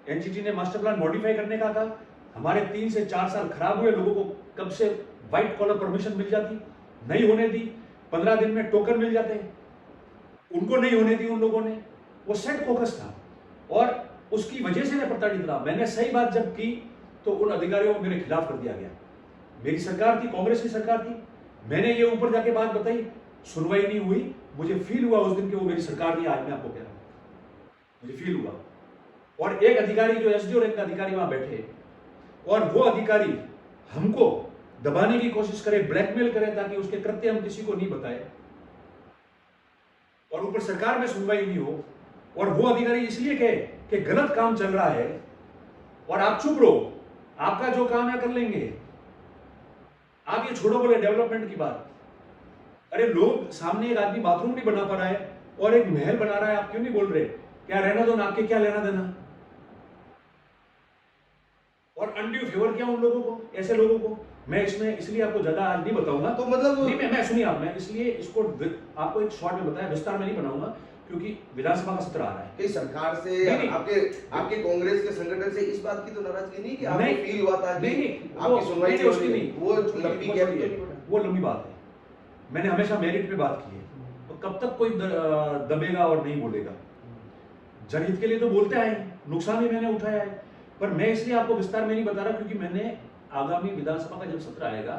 एनजीटी ने मास्टर प्लान मॉडिफाई करने का कहा, हमारे 3 से 4 साल खराब हुए, लोगों को कब से व्हाइट कॉलर परमिशन मिल जाती, नहीं होने दी, 15 दिन में टोकन मिल जाते, उनको नहीं होने दी उन लोगों ने। वो सेट फोकस था और उसकी वजह से मैं प्रताड़ित रहा। मैंने सही बात जब की तो उन अधिकारियों को मेरे खिलाफ कर दिया गया। मेरी सरकार थी, कांग्रेस की सरकार थी, मैंने ये ऊपर जाके बात बताई, सुनवाई नहीं हुई। मुझे फील हुआ उस दिन कि वो मेरी सरकार नहीं, आज मैं आपको कह रहा हूं, मुझे फील हुआ। और एक अधिकारी जो एसडीओ रैंक का अधिकारी वहां बैठे, और वो अधिकारी हमको दबाने की कोशिश करे, ब्लैकमेल करे, ताकि उसके कृत्य हम किसी को नहीं बताए, और ऊपर सरकार में सुनवाई नहीं हो, और वो अधिकारी इसलिए कहे कि गलत काम चल रहा है और आप चुप रहो, आपका जो काम है कर लेंगे। आप ये छोड़ो बोले डेवलपमेंट की बात। अरे लोग सामने एक आदमी बाथरूम नहीं बना पा रहा है और एक महल बना रहा है, आप क्यों नहीं बोल रहे? क्या रहना दो ना, आपके क्या लेना देना? और अनड्यू फेवर क्या उन लोगों को, ऐसे लोगों को? मैं इसमें इसलिए आपको ज्यादा आज नहीं बताऊंगा, तो मतलब नहीं मैं सुनिए आप, मैं इसलिए इसको आपको एक शॉर्ट में बताया, विस्तार में नहीं बनाऊंगा, क्योंकि विधानसभा का सत्र आ रहा है। कि सरकार से नहीं, आपके कांग्रेस के संगठन से इस बात की तो नाराजगी नहीं कि आपको नहीं, फील हुआ था कि नहीं, आपकी सुनवाई नहीं, नहीं हो उसकी रही, नहीं, वो लंबी गैप तो नहीं पड़ा। वो लंबी बात है। मैंने हमेशा मेरिट पे बात की है, तो कब तक कोई दबेगा और नहीं बोलेगा? जनहित के लिए तो बोलते आए, नुकसान भी मैंने उठाया है, पर मैं इसलिए आपको विस्तार में नहीं बता रहा क्योंकि मैंने आगामी विधानसभा का जब सत्र आएगा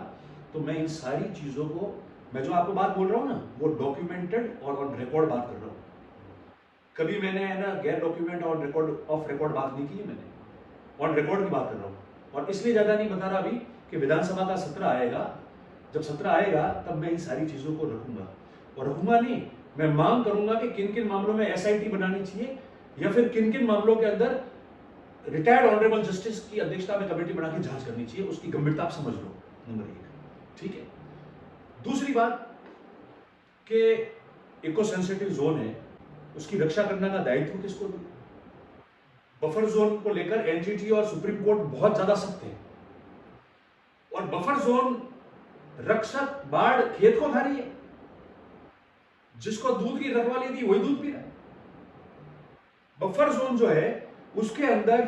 तो मैं इन सारी चीजों को, मैं जो आपको बात बोल रहा हूँ ना, वो डॉक्यूमेंटेड और ऑन रिकॉर्ड बात कर रहा हूँ। कभी मैंने है ना गैर डॉक्यूमेंट और रिकॉर्ड ऑफ रिकॉर्ड बात नहीं की है, मैंने ऑन रिकॉर्ड की बात कर रहा हूँ। और इसलिए ज्यादा नहीं बता रहा अभी कि विधानसभा का सत्र आएगा, जब सत्र आएगा तब मैं इन सारी चीजों को रखूंगा, और रखूंगा नहीं, मैं मांग करूंगा कि किन किन मामलों में एसआईटी बनानी चाहिए, या फिर किन किन मामलों के अंदर रिटायर्ड ऑनरेबल जस्टिस की अध्यक्षता में कमेटी बना के जांच करनी चाहिए। उसकी गंभीरता आप समझ लो, नंबर 1। ठीक है। दूसरी बात कि इको सेंसिटिव जोन है, उसकी रक्षा करने का दायित्व किसको दिया? बफर जोन को लेकर एनजीटी और सुप्रीम कोर्ट बहुत ज्यादा सख्त है, और बफर जोन रक्षक बाढ़ खेत को खा रही है, जिसको दूध की रखवाली दी वही दूध पी रहा है। बफर जोन जो है उसके अंदर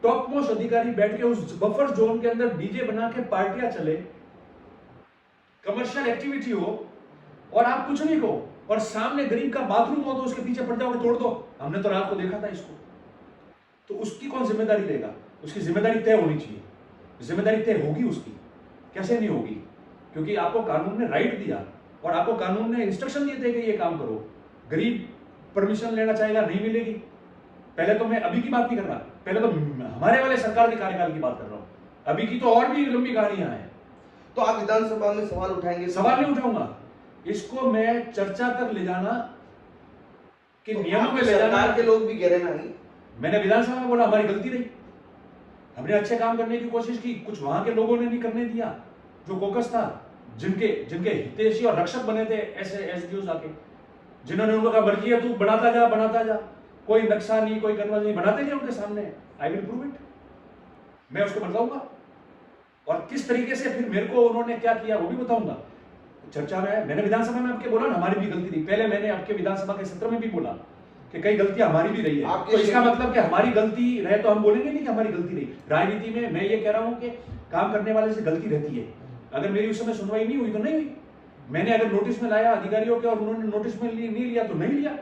टॉप मोस्ट अधिकारी बैठ के उस बफर जोन के अंदर डीजे बना के पार्टियां चले, कमर्शियल एक्टिविटी हो, और आप कुछ नहीं कहो, और सामने गरीब का बाथरूम हो तो उसके पीछे पड़ जाओ, तोड़ दो। हमने तो रात को देखा था इसको। तो उसकी कौन जिम्मेदारी लेगा? उसकी जिम्मेदारी तय होनी चाहिए, जिम्मेदारी तय होगी उसकी, कैसे नहीं होगी? क्योंकि आपको कानून ने राइट दिया और आपको कानून ने इंस्ट्रक्शन दिए थे कि ये काम करो। गरीब परमिशन लेना चाहेगा, नहीं मिलेगी। पहले तो मैं अभी की बात नहीं कर रहा, पहले तो हमारे वाले सरकार के कार्यकाल की बात कर रहा हूं, अभी की तो और भी लंबी कहानियां हैं। तो आप विधानसभा में सवाल उठाएंगे? सवाल नहीं उठाऊंगा, इसको मैं चर्चा तक ले जाना कि तो नियमों में ले जाना। सरकार के लोग भी कह रहे हैं, मैंने विधानसभा में बोला हमारी गलती रही, हमने अच्छे काम करने की कोशिश की, कुछ वहां के लोगों ने नहीं करने दिया। जो कोकस था, जिनके हितैषी और रक्षक बने थे ऐसे एसडीओ आके, जिन्होंने उनको कहा मर्जी है तू बनाता जा, कोई नक्शा नहीं, कोई कन्वर्जन नहीं, बनाते गए उनके सामने। आई विल प्रूव इट, मैं उसको बताऊंगा, और किस तरीके से फिर मेरे को उन्होंने क्या किया वो भी बताऊंगा। चर्चा में मैंने विधानसभा में आपके बोला ना हमारी भी गलती थी, पहले मैंने आपके विधानसभा के सत्र में भी बोला कि कई गलतियां हमारी भी रही है। तो इसका मतलब कि हमारी गलती रहे तो हम बोलेंगे नहीं कि हमारी गलती रही। राजनीति में मैं ये कह रहा हूं कि काम करने वाले से गलती रहती है। अगर मेरी उस समय सुनवाई नहीं हुई तो नहीं हुई, मैंने अगर नोटिस में लाया अधिकारियों के और उन्होंने नोटिस में नहीं लिया तो नहीं लिया।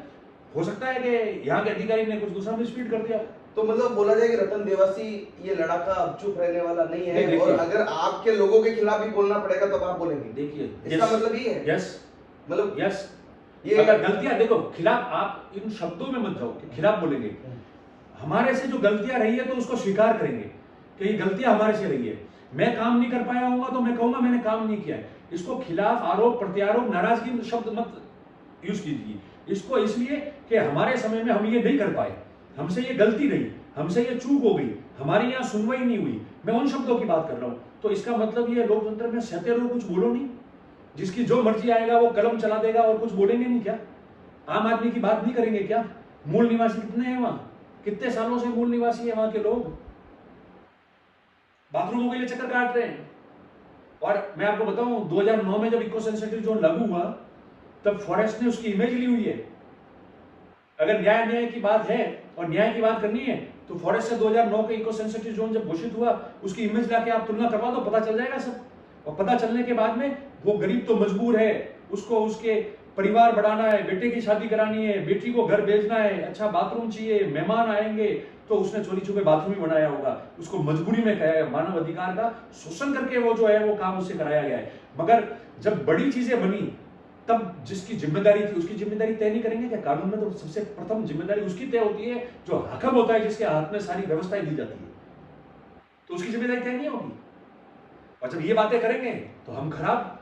हो सकता है कि यहाँ के अधिकारी ने कुछ दूसरा मिसफीड कर दिया। तो मतलब बोला जाए कि रतन देवासी ये लड़ाका अब चुप रहने वाला नहीं है, और अगर आपके लोगों के खिलाफ भी बोलना पड़ेगा तब आप बोलेंगे। देखिए इसका मतलब ये है, यस, मतलब यस, ये अगर गलतियां देखो, खिलाफ आप इन शब्दों में मत जाओ कि खिलाफ बोलेंगे। हमारे से जो गलतियां रही है तो उसको स्वीकार करेंगे कि ये गलतियां हमारे से रही है। मैं काम नहीं कर पाया हूँ तो मैं कहूंगा मैंने काम नहीं किया है। इसको खिलाफ, आरोप, प्रत्यारोप, नाराजगी शब्द मत यूज कीजिए। इसको इसलिए कि हमारे समय में हम ये नहीं कर पाए, हमसे ये गलती रही, हमसे ये चूक हो गई, हमारी यहाँ सुनवाई नहीं हुई, मैं उन शब्दों की बात कर रहा हूँ। तो इसका मतलब ये लोकतंत्र में सहते रहो, कुछ बोलो नहीं, जिसकी जो मर्जी आएगा वो कलम चला देगा और कुछ बोलेंगे नहीं। क्या आम आदमी की बात नहीं करेंगे क्या? मूल निवासी कितने हैं वहां, कितने सालों से मूल निवासी है वहां के लोग, बाथरूमों के लिए चक्कर काट रहे हैं। और मैं आपको बताऊं 2009 में जब इको सेंसिटिव जोन लागू हुआ तब फॉरेस्ट ने उसकी इमेज ली हुई है। अगर न्याय की बात है और न्याय की बात करनी है तो फॉरेस्ट से 2009 के इको सेंसिटिव जोन जब घोषित हुआ उसकी इमेज लाके आप तुलना करवा दो, पता चल जाएगा सब। और पता चलने के बाद में वो गरीब तो मजबूर है, उसको उसके परिवार बढ़ाना है, बेटे की शादी करानी है, बेटी को घर भेजना है, अच्छा बाथरूम चाहिए, मेहमान आएंगे, तो उसने चोरी छुपे बाथरूम ही बनाया होगा। उसको मजबूरी में कराया, मानव अधिकार का शोषण करके वो जो है वो काम उससे कराया गया है। मगर जब बड़ी चीजें बनी तब जिसकी जिम्मेदारी थी उसकी जिम्मेदारी तय नहीं करेंगे क्या? कानून में तो सबसे प्रथम जिम्मेदारी उसकी तय होती है जो हाकिम होता है, जिसके हाथ में सारी व्यवस्थाएं दी जाती है। तो उसकी जिम्मेदारी तय नहीं होगी। और जब ये बातें करेंगे तो हम खराब,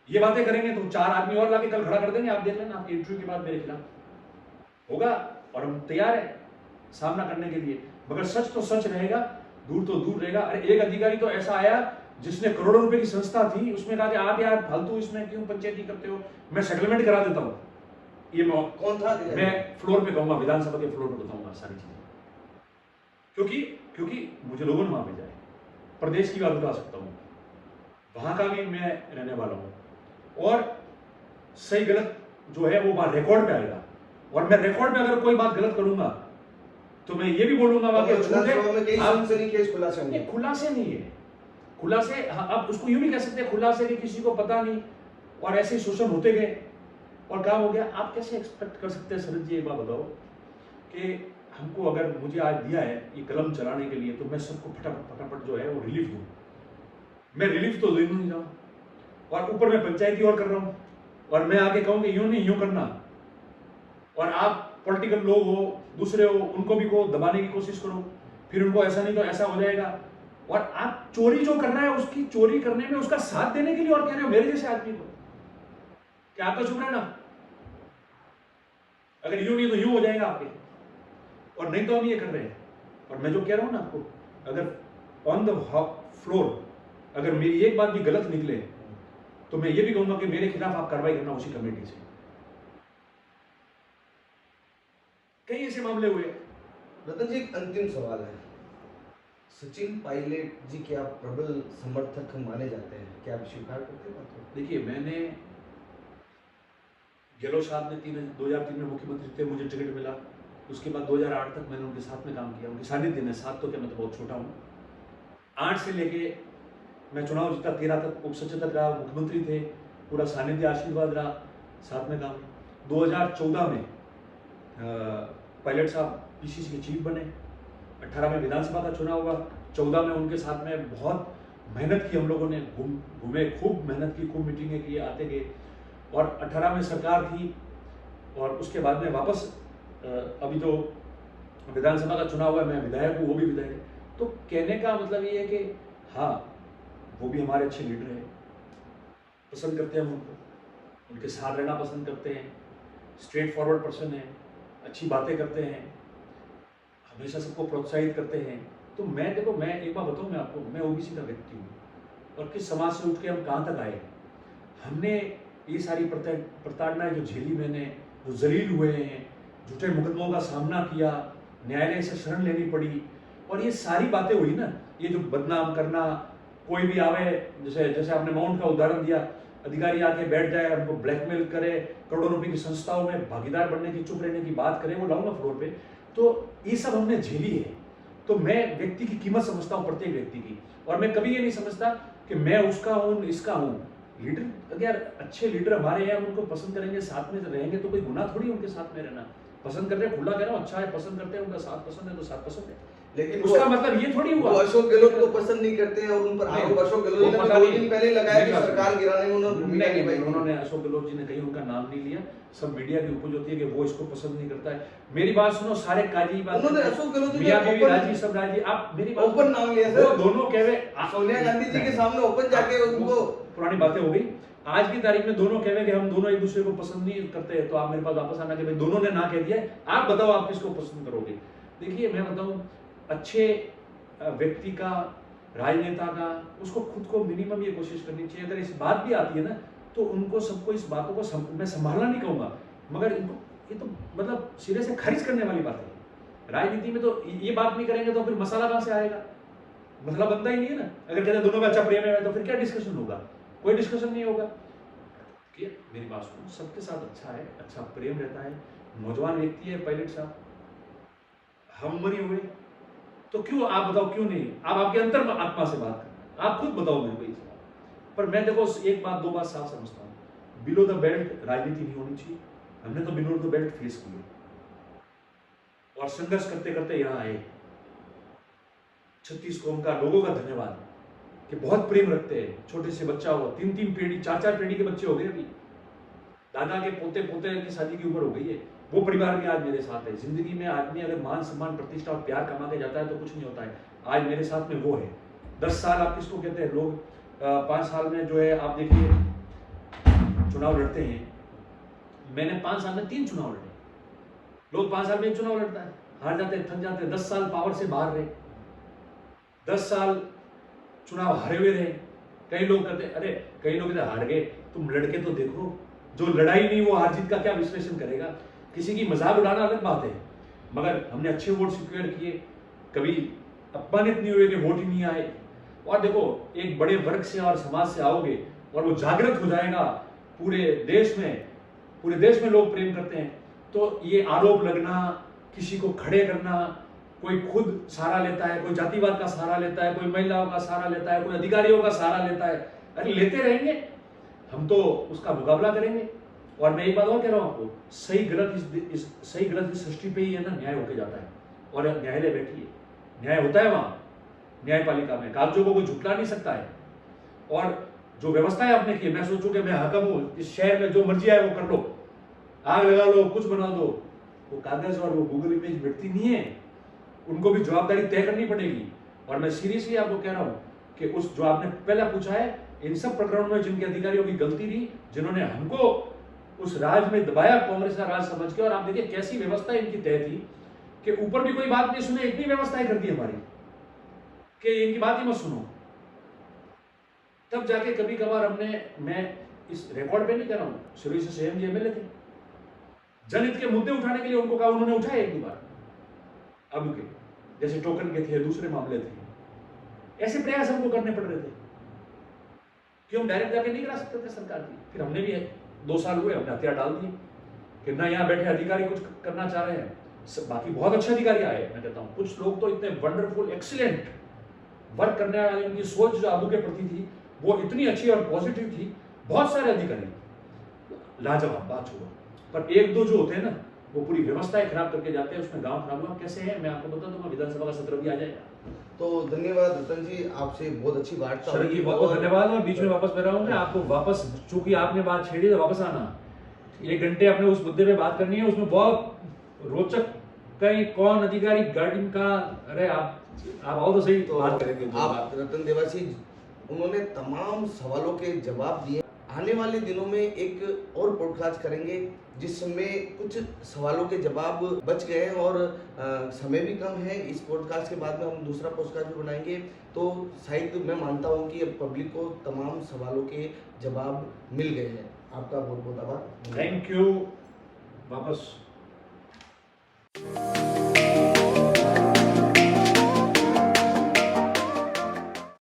ये बातें करेंगे तो 4 आदमी और लाके कल खड़ा कर देंगे। आप देख लेना, आपके इंटरव्यू के बाद मेरे खिलाफ होगा और हम तैयार है सामना करने के लिए। मगर सच तो सच रहेगा, दूर तो दूर रहेगा। अरे एक अधिकारी तो ऐसा आया जिसने करोड़ों रुपए की संस्था थी, उसमें कहा कि आप यार फालतू इसमें क्यों पंचायती करते हो, मैं सेटलमेंट करा देता हूँ। ये कौन था? मैं फ्लोर पे कहूंगा, विधानसभा के फ्लोर पे बताऊंगा सारी चीजें, क्योंकि मुझे लोगों ने वहां भेजा है। प्रदेश की बात बता सकता हूँ, वहां का भी मैं रहने वाला हूं। और सही गलत जो है वो बात रिकॉर्ड पे आएगा, और मैं रिकॉर्ड में अगर कोई बात गलत करूंगा तो मैं ये भी बोलूंगा कि खुलासे नहीं है। खुलासे अब उसको यूं भी कह सकते हैं, खुलासे कि किसी को पता नहीं और ऐसे ही शोषण होते गए और काम हो गया। आप कैसे एक्सपेक्ट कर सकते हैं शरद जी, एक बात बताओ कि हमको अगर मुझे आज दिया है ये कलम चलाने के लिए तो मैं सबको फटाफट जो है वो रिलीफ दूं। मैं रिलीफ तो दे नहीं जाऊं, और ऊपर मैं पंचायती और कर रहा हूं, और मैं आगे कहूं कि यूं नहीं यूं करना, और आप पॉलिटिकल लोग हो, दूसरे हो, उनको भी को दबाने की कोशिश करो, फिर उनको ऐसा नहीं तो ऐसा हो जाएगा। और आप चोरी जो कर रहा है उसकी चोरी करने में उसका साथ देने के लिए और कह रहे हो मेरे जैसे आदमी को, क्या आप तो चुप रहना, अगर यूं नहीं तो यूं हो जाएगा आपके, और नहीं तो हम ये कर रहे हैं। और मैं जो कह रहा हूं ना आपको, अगर ऑन द फ्लोर अगर मेरी एक बात भी गलत निकले तो मैं ये भी कहूंगा कि मेरे खिलाफ आप कार्रवाई करना उसी कमेटी से। कई ऐसे मामले हुए। रतन जी, एक अंतिम सवाल है। सचिन पायलट जी के आप प्रबल समर्थक माने जाते हैं, क्या आप स्वीकार करते हैं बात को? देखिए, मैंने गहलोत साहब ने 2003 में मुख्यमंत्री थे, मुझे टिकट मिला। उसके बाद 2008 तक मैंने उनके साथ में काम किया, उनके सानिध्य में। 7 तो क्या, मैं तो बहुत छोटा हूँ। 8 से लेके मैं चुनाव जीता, 13 तक उप सचेतक रहा, मुख्यमंत्री थे, पूरा सानिध्य आशीर्वाद रहा, साथ में काम। 2014 में पायलट साहब पीसीसी के चीफ बने। 18 में विधानसभा का चुनाव हुआ। 14 में उनके साथ में बहुत मेहनत की हम लोगों ने, घूमे, खूब मेहनत की, खूब मीटिंगें की, आते गए। और 18 में सरकार थी, और उसके बाद में वापस अभी जो विधानसभा का चुनाव हुआ, मैं विधायक हूँ, वो भी विधायक है। तो कहने का मतलब ये है कि हाँ, वो भी हमारे अच्छे लीडर हैं, पसंद करते हैं हम उनको, उनके साथ रहना पसंद करते हैं, स्ट्रेट फॉरवर्ड पर्सन है, अच्छी बातें करते हैं, हमेशा सबको प्रोत्साहित करते हैं। तो मैं देखो, मैं एक बार बताऊं मैं आपको, मैं ओबीसी का व्यक्ति हूँ, और किस समाज से उठ के हम कहाँ तक आए। हमने ये सारी प्रताड़नाएं जो झेली, मैंने जो जलील हुए हैं, झूठे मुकदमों का सामना किया, न्यायालय से शरण लेनी पड़ी, और ये सारी बातें हुई ना, ये जो बदनाम करना, कोई भी आवे, जैसे आपने माउंट का उदाहरण दिया, अधिकारी आके बैठ जाए, हमको ब्लैकमेल करे, करोड़ों रुपए की संस्थाओं में भागीदार बनने की, चुप रहने की बात करे, वो लाऊं ना फ्लोर पे। तो ये सब हमने झेली है। तो मैं व्यक्ति की कीमत समझता हूँ, प्रत्येक व्यक्ति की, और मैं कभी ये नहीं समझता कि मैं उसका हूँ, इसका हूँ। लीडर, अगर अच्छे लीडर हमारे हैं, हम उनको पसंद करेंगे, साथ में रहेंगे, तो कोई गुनाह थोड़ी उनके साथ में रहना। पसंद कर रहे हैं, खुला कह रहा हूँ, अच्छा है, पसंद करते हैं, उनका साथ पसंद है तो साथ पसंद है, लेकिन उसका मतलब ये थोड़ी हुआ वो अशोक गहलोत को पसंद नहीं करते हैं, और उन पर आरोप अशोक गहलोत ने 2 दिन पहले लगाया कि सरकार गिराने में उन्होंने भूमिका निभाई। उन्होंने, अशोक गहलोत जी ने कहीं उनका नाम नहीं लिया। सब मीडिया की उपज होती है कि वो इसको पसंद नहीं करता है। मेरी बात सुनो, सारे काजी बात, उन्होंने अशोक गहलोत जी राजी, सब राजी, आप मेरी बात ओपन नाम लिया सर, दोनों कह रहे, सोनिया गांधी जी के सामने ओपन जाके उनको, पुरानी बातें हो गई। आज की तारीख में दोनों कह रहे कि हम दोनों एक दूसरे को पसंद नहीं करते, तो आप मेरे पास वापस आना कि भाई दोनों ने ना कह दिया, आप बताओ आप किसको पसंद करोगे। देखिए, मैं बताऊं, अच्छे व्यक्ति का, राजनेता का, उसको खुद को मिनिमम ये कोशिश करनी चाहिए। अगर इस बात भी आती है ना, तो उनको सबको इस बातों को मैं संभालना नहीं कहूंगा, मगर इनको ये तो मतलब सिरे से खारिज करने वाली बात है। राजनीति में तो ये बात नहीं करेंगे तो फिर मसाला कहां से आएगा, मसला बनता ही नहीं है ना। अगर कहते हैं दोनों का अच्छा प्रेम है तो फिर क्या डिस्कशन होगा, कोई डिस्कशन नहीं होगा। कि मेरी बात सुनो, सबके साथ अच्छा है, अच्छा प्रेम रहता है, नौजवान व्यक्ति है पायलट साहब, हम मरी हुए, तो क्यों, आप बताओ क्यों नहीं, आप आपके अंतर आत्मा से बात करना, आप खुद बताओ मेरे को ये सवाल। पर मैं देखो एक बात, 2 बात साफ समझता हूँ, बिलो द बेल्ट राजनीति नहीं होनी चाहिए। हमने तो बिलो द बेल्ट फेस किए और संघर्ष करते करते यहाँ आए। 36 कौम का लोगों का धन्यवाद कि बहुत प्रेम रखते हैं, छोटे से बच्चा हो, 3-3 पीढ़ी, 4-4 पीढ़ी के बच्चे हो गए अभी, दादा के पोते पोते की शादी की उम्र हो गई है, वो परिवार भी आज मेरे साथ है। जिंदगी में आदमी अगर मान सम्मान प्रतिष्ठा और प्यार कमा के जाता है तो कुछ नहीं होता है, आज मेरे साथ में वो है। 10 साल आप किसको कहते हैं, लोग 5 साल में जो है आप देखिए चुनाव लड़ते हैं, मैंने 5 साल में 3 चुनाव लड़े। लोग 5 साल में 1 चुनाव लड़ता है, हार जाते हैं, थक जाते हैं। 10 साल पावर से बाहर रहे, 10 साल चुनाव हारे हुए रहे। कई लोग कहते अरे कई लोग कहते हार गए, तुम लड़के तो देखो, जो लड़ाई नहीं वो हार जीत का क्या विश्लेषण करेगा। किसी की मजाक उड़ाना अलग बात है, मगर हमने अच्छे वोट सिक्योर किए, कभी अपमानित नहीं हुए कि वोट ही नहीं आए। और देखो एक बड़े वर्ग से और समाज से आओगे और वो जागृत हो जाएगा, पूरे देश में लोग प्रेम करते हैं। तो ये आरोप लगना, किसी को खड़े करना, कोई खुद सहारा लेता है, कोई जातिवाद का सहारा लेता है, कोई महिलाओं का सहारा लेता है, कोई अधिकारियों का सहारा लेता है, अरे लेते रहेंगे, हम तो उसका मुकाबला करेंगे। और मैं एक बात और कह रहा हूं आपको, सही गलत इस सृष्टि पे ही है ना, न्याय होके जाता है। और न्यायालय बैठी है, न्याय होता है वहां न्यायपालिका में, कागजों को कोई झुटला नहीं सकता है। और जो व्यवस्था है आपने की, मैं सोचूं कि मैं हाकिम हूं, इस शहर में जो मर्जी आए वो कर लो, आग लगा लो, कुछ बना दो, वो कागज और वो गूगल इमेज बैठती नहीं है, उनको भी जवाबदारी तय करनी पड़ेगी। और मैं सीरियसली आपको कह रहा हूं कि उस जो आपने पहला पूछा है, इन सब प्रकरणों में जिनके अधिकारियों की गलती थी, जिन्होंने हमको उस राज में दबाया, कांग्रेस का राज समझ के, और आप देखिए कैसी व्यवस्था इनकी तय थी कि ऊपर भी कोई बात नहीं सुने, इतनी व्यवस्थाएं कर दी हमारी कि इनकी बात ही मत सुनो। तब जाके कभी कभार मैं इस रिकॉर्ड पे नहीं कर रहा हूं, शुरू से सीएम जी एमएलए थे, जनहित के मुद्दे उठाने के लिए उनको कहा, उन्होंने उठाए एक दो बार, अब के जैसे टोकन के थे, दूसरे मामले थे, ऐसे प्रयास हमको करने पड़ रहे थे कि हम डायरेक्ट जाके नहीं करा सकते थे सरकार की। फिर हमने भी 2 साल हुए, हमने हथियार डाल दिए कि ना यहाँ बैठे अधिकारी कुछ करना चाह रहे हैं, बाकी बहुत अच्छे अधिकारी आए। मैं कहता हूँ कुछ लोग तो इतने वंडरफुल एक्सीलेंट वर्क करने वाले, उनकी सोच जो आबू के प्रति थी वो इतनी अच्छी और पॉजिटिव थी, बहुत सारे अधिकारी लाजवाब, बात हुआ। पर एक दो जो होते हैं ना, वो पूरी व्यवस्थाएं खराब करके जाते हैं, उसमें गांव खराब हुआ। कैसे है मैं आपको बता दूंगा, विधानसभा का सत्र भी आ जाएगा। तो धन्यवाद रतन जी, आपसे बहुत अच्छी वार्ता सर जी, बहुत बहुत धन्यवाद। और बीच में वापस मैं रहा हूँ मैं आपको वापस, चूंकि आपने बात छेड़ी तो वापस आना, 1 घंटे अपने उस मुद्दे पे बात करनी है, उसमें बहुत रोचक, कहीं कौन अधिकारी गार्डियन का, अरे आप आओ तो सही, तो बात करेंगे। आप रतन देवासी, उन्होंने तमाम सवालों के जवाब दिए। आने वाले दिनों में एक और पॉडकास्ट करेंगे जिसमें कुछ सवालों के जवाब बच गए हैं और समय भी कम है। इस पॉडकास्ट के बाद में हम दूसरा पॉडकास्ट भी बनाएंगे, तो शायद मैं मानता हूं कि अब पब्लिक को तमाम सवालों के जवाब मिल गए हैं। आपका बहुत बहुत आभार, थैंक यू। वापस